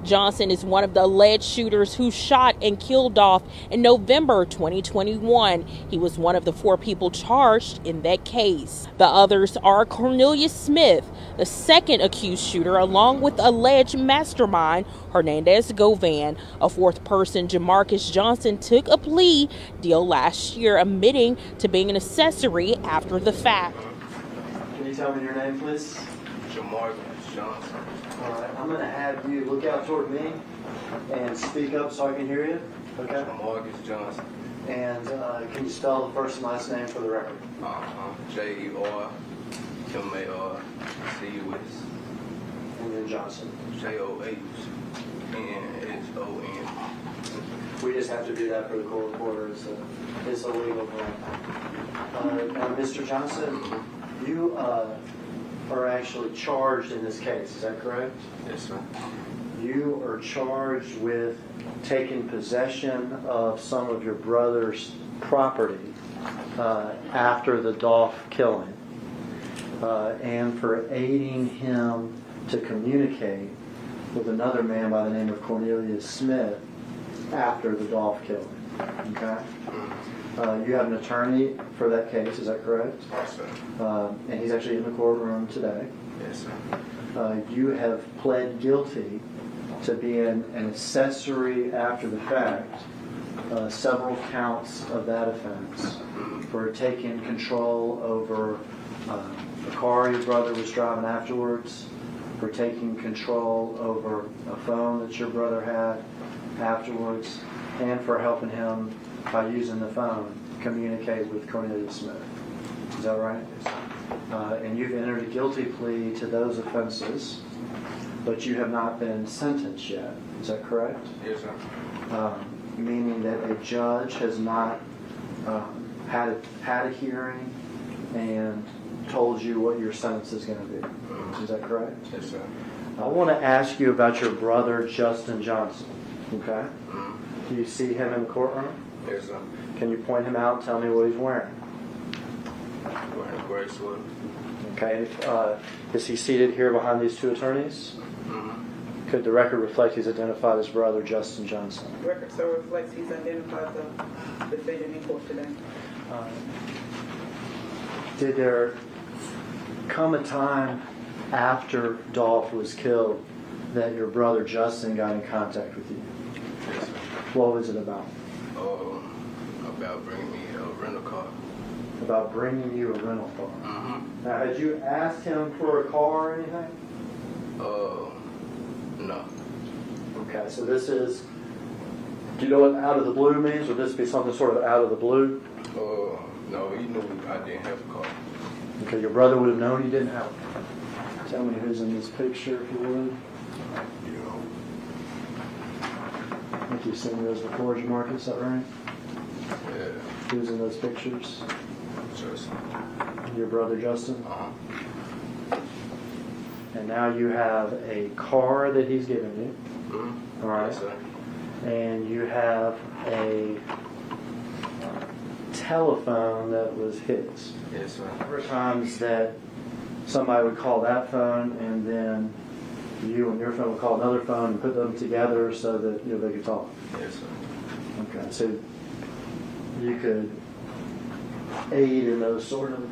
Johnson is one of the alleged shooters who shot and killed Dolph in November 2021. He was one of the 4 people charged in that case. The others are Cornelius Smith, the second accused shooter, along with alleged mastermind Hernandez Govan. A 4th person, Jamarcus Johnson, took a plea deal last year, admitting to being an accessory after the fact. Can you tell me your name, please? Jamarcus Johnson. All right, I'm going to have you look out toward me and speak up so I can hear you. Okay? Jamarcus Johnson. And can you spell the first and last name for the record? J-E-R-M-A-R-C-U-S. And then Johnson. J-O-H-N-S-O-N. We just have to do that for the court reporter. It's a legal thing. Now, Mr. Johnson, you are actually charged in this case. Is that correct? Yes, sir. You are charged with taking possession of some of your brother's property after the Dolph killing, and for aiding him to communicate with another man by the name of Cornelius Smith after the Dolph killing. Okay? You have an attorney for that case, is that correct? Yes, sir. And he's actually in the courtroom today. Yes, sir. You have pled guilty to being an accessory after the fact, several counts of that offense, for taking control over a car your brother was driving afterwards, for taking control over a phone that your brother had afterwards, and for helping him, by using the phone, communicate with Cornelius Smith. Is that right? And you've entered a guilty plea to those offenses, but you have not been sentenced yet. Is that correct? Yes, sir. Meaning that a judge has not had a hearing and told you what your sentence is going to be. Is that correct? Yes, sir. I want to ask you about your brother, Justin Johnson. Okay? Do you see him in the courtroom? Yes, sir. Can you point him out and tell me what he's wearing? Wearing a gray sweater. Okay. Is he seated here behind these 2 attorneys? Could the record reflect he's identified as brother Justin Johnson? The record so reflects he's identified the defendant in court today. Did there come a time after Dolph was killed that your brother Justin got in contact with you? Yes, sir. What was it about? About bringing me a rental car. About bringing you a rental car. Now, had you asked him for a car or anything? No. Okay, so this is, do you know what out of the blue means? Would this be something sort of out of the blue? No, he knew I didn't have a car. Okay, your brother would have known you didn't have a car. Tell me who's in this picture, if you would. You know. I think you've seen those before, Jamarcus, is that right? Yeah. Who's in those pictures? Justin. Your brother Justin? And now you have a car that he's given you. All right. Yes, sir. And you have a telephone that was his. Yes, sir. There were times that somebody would call that phone, and then you and your phone would call another phone and put them together so that they could talk. Yes, sir. Okay, so you could aid in those sort of,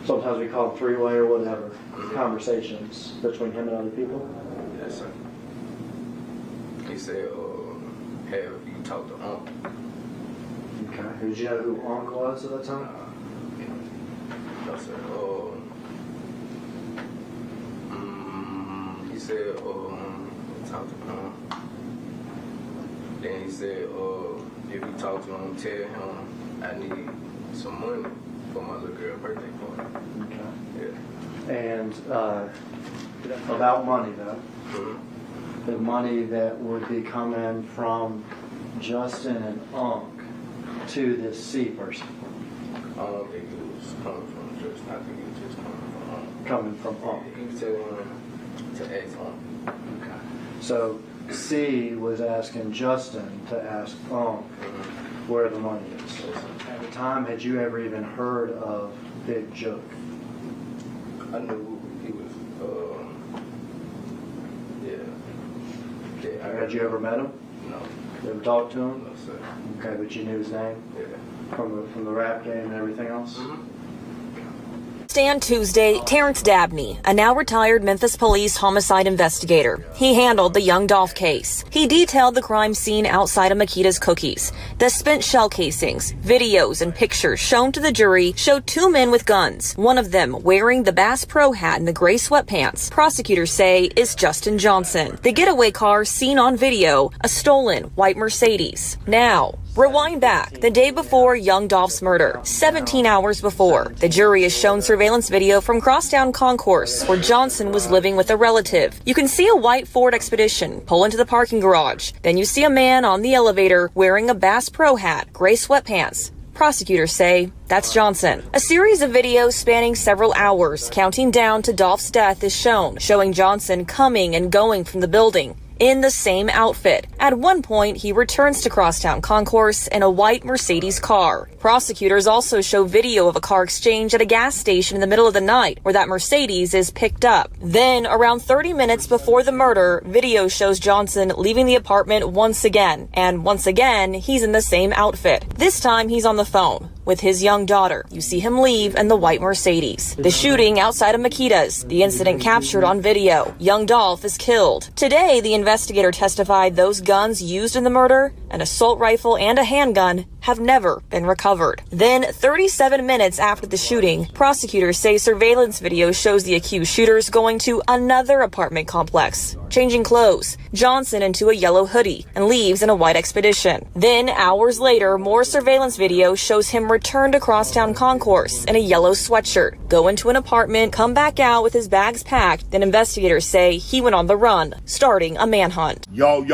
sometimes we call them 3-way or whatever, conversations between him and other people. Yes, sir. He said, have you talked to Unc? Okay. Did you know who Unc was at that time? No, sir. He said, talk to him. Then he said, if you talk to him, tell him I need some money for my little girl's birthday party. Okay. Yeah. And about money, though. The money that would be coming from Justin and Unc to this C person. I don't think it was coming from Justin. I think it was just coming from Unc. Coming from Unc. He was telling him to ask Unc. Okay. So C was asking Justin to ask Unc where the money is. At the time, had you ever even heard of Big Joke? I knew he was, Had you ever met him? No. You ever talked to him? No, sir. Okay, but you knew his name Yeah. from the rap game and everything else? Stand Tuesday, Terrence Dabney, a now retired Memphis police homicide investigator. He handled the young Dolph case. He detailed the crime scene outside of Makita's Cookies. The spent shell casings, videos, and pictures shown to the jury showed two men with guns, one of them wearing the Bass Pro hat and the gray sweatpants. Prosecutors say is Justin Johnson. The getaway car seen on video, a stolen white Mercedes. Now, rewind back the day before young Dolph's murder, 17 hours before. The jury is shown surveillance video from Crosstown Concourse where Johnson was living with a relative. You can see a white Ford Expedition pull into the parking garage. Then you see a man on the elevator wearing a Bass Pro hat, gray sweatpants. Prosecutors say that's Johnson. A series of videos spanning several hours, counting down to Dolph's death, is shown, showing Johnson coming and going from the building in the same outfit. At one point, he returns to Crosstown Concourse in a white Mercedes car. Prosecutors also show video of a car exchange at a gas station in the middle of the night where that Mercedes is picked up. Then, around 30 minutes before the murder, video shows Johnson leaving the apartment once again. And once again, he's in the same outfit. This time, he's on the phone with his young daughter. You see him leave in the white Mercedes. The shooting outside of Makita's, the incident captured on video. Young Dolph is killed. Today, the investigator testified those guns used in the murder, an assault rifle and a handgun, have never been recovered. Then, 37 minutes after the shooting, prosecutors say surveillance video shows the accused shooters going to another apartment complex, changing clothes, Johnson into a yellow hoodie, and leaves in a white Expedition. Then, hours later, more surveillance video shows him return to Crosstown Concourse in a yellow sweatshirt, go into an apartment, come back out with his bags packed. Then investigators say he went on the run, starting a manhunt. Yo,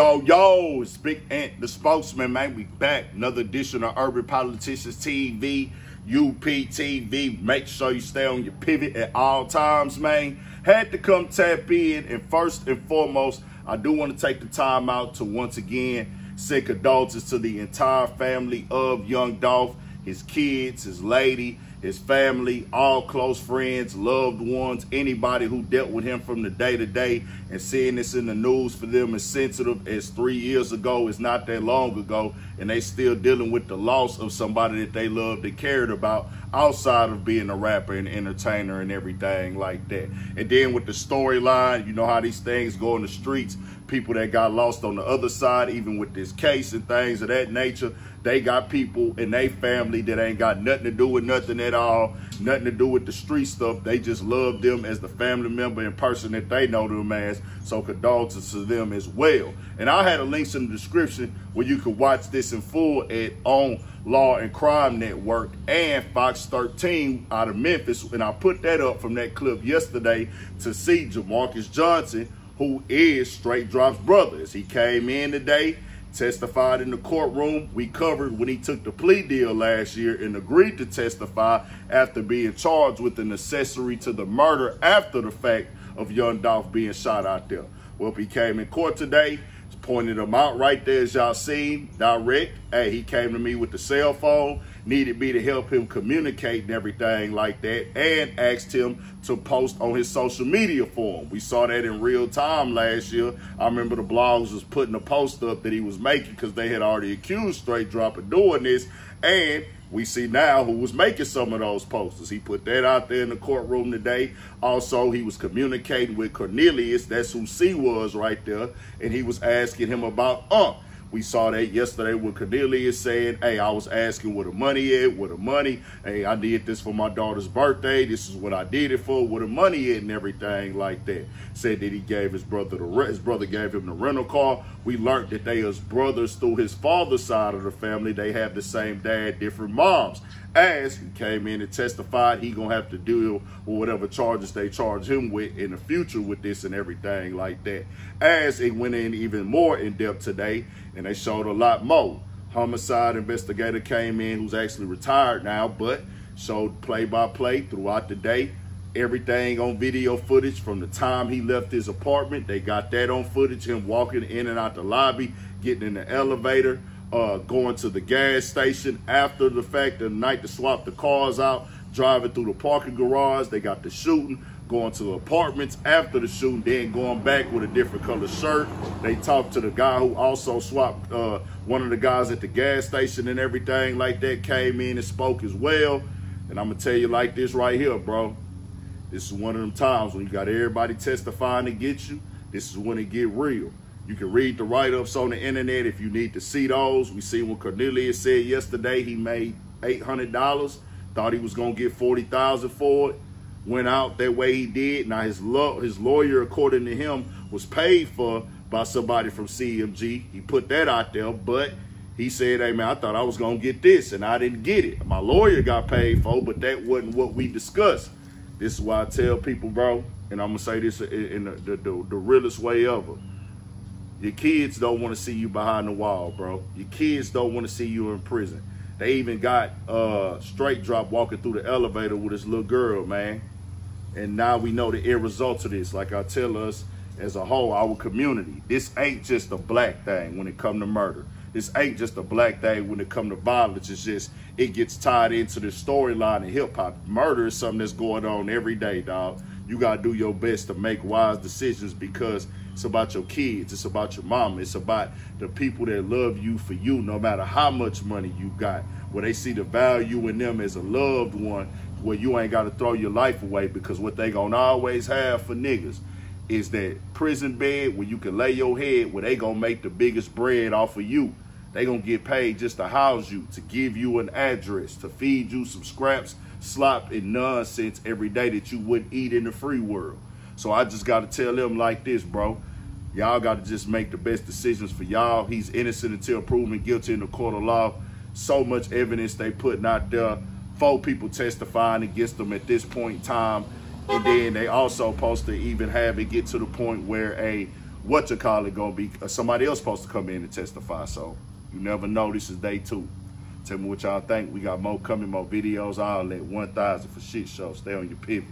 it's Big Ant, the spokesman, man. We back. Another edition of Urban Politicians TV, UPTV. Make sure you stay on your pivot at all times, man. Had to come tap in, and first and foremost, I do want to take the time out to once again send condolences to the entire family of young Dolph, his kids, his lady, his family, all close friends, loved ones, anybody who dealt with him from the day to day. And seeing this in the news for them as sensitive as 3 years ago is not that long ago, and they still dealing with the loss of somebody that they loved and cared about outside of being a rapper and entertainer and everything like that. And then with the storyline, you know how these things go in the streets, people that got lost on the other side, even with this case and things of that nature, they got people in their family that ain't got nothing to do with nothing at all, nothing to do with the street stuff. They just love them as the family member and person that they know them as. So condolences to them as well. And I had a link in the description where you can watch this in full on Law and Crime Network and Fox 13 out of Memphis. And I put that up from that clip yesterday to see Jamarcus Johnson, who is Straight Drop's brother. As he came in today, testified in the courtroom. We covered when he took the plea deal last year and agreed to testify after being charged with an accessory to the murder after the fact of young Dolph being shot out there. Well, he came in court today, pointed him out right there as y'all seen, direct. Hey, he came to me with the cell phone, needed me to help him communicate and everything like that, and asked him to post on his social media for him. We saw that in real time last year. I remember the blogs was putting a post up that he was making because they had already accused Straight Drop of doing this, and we see now who was making some of those posters. He put that out there in the courtroom today. Also, he was communicating with Cornelius, that's who C was right there, and he was asking him about We saw that yesterday when Cornelius said, hey, I was asking where the money is, where the money. Hey, I did this for my daughter's birthday. This is what I did it for, where the money is and everything like that. Said that he gave his brother his brother gave him the rental car. We learned that they as brothers through his father's side of the family. They have the same dad, different moms. As he came in and testified, he gonna have to deal with whatever charges they charge him with in the future with this and everything like that. As it went in even more in depth today, and they showed a lot more. Homicide investigator came in, who's actually retired now, but showed play-by-play throughout the day. Everything on video footage from the time he left his apartment. They got that on footage, him walking in and out the lobby, getting in the elevator, going to the gas station after the fact, the night to swap the cars out, driving through the parking garage. They got the shooting, going to apartments after the shooting, then going back with a different color shirt. They talked to the guy who also swapped, one of the guys at the gas station and everything like that came in and spoke as well. And I'm gonna tell you like this right here, bro. This is one of them times when you got everybody testifying against you. This is when it get real. You can read the write-ups on the internet if you need to see those. We see what Cornelius said yesterday. He made $800, thought he was gonna get $40,000 for it. Went out that way he did. Now his lawyer, according to him, was paid for by somebody from CMG. He put that out there, but he said, hey man, I thought I was gonna get this and I didn't get it. My lawyer got paid for, but that wasn't what we discussed. This is why I tell people, bro, and I'm gonna say this in the realest way ever. Your kids don't want to see you behind the wall, bro. Your kids don't want to see you in prison. They even got Straight Drop walking through the elevator with his little girl, man. And now we know the end result of this. Like I tell us as a whole, our community, this ain't just a black thing when it come to murder. This ain't just a black thing when it come to violence. It's just, it gets tied into the storyline of hip hop. Murder is something that's going on every day, dog. You gotta do your best to make wise decisions because it's about your kids. It's about your mama. It's about the people that love you for you, no matter how much money you got, where they see the value in them as a loved one, where you ain't got to throw your life away, because what they gonna always have for niggas is that prison bed where you can lay your head, where they gonna make the biggest bread off of you. They gonna get paid just to house you, to give you an address, to feed you some scraps, slop, and nonsense every day that you wouldn't eat in the free world. So I just gotta tell them like this, bro. Y'all gotta just make the best decisions for y'all. He's innocent until proven guilty in the court of law. So much evidence they putting out there. 4 people testifying against them at this point in time. And then they also supposed to even have it get to the point where gonna be somebody else supposed to come in and testify. So you never know. This is day 2. Tell me what y'all think. We got more coming, more videos. I'll let 1,000 for shit show. Stay on your pivot.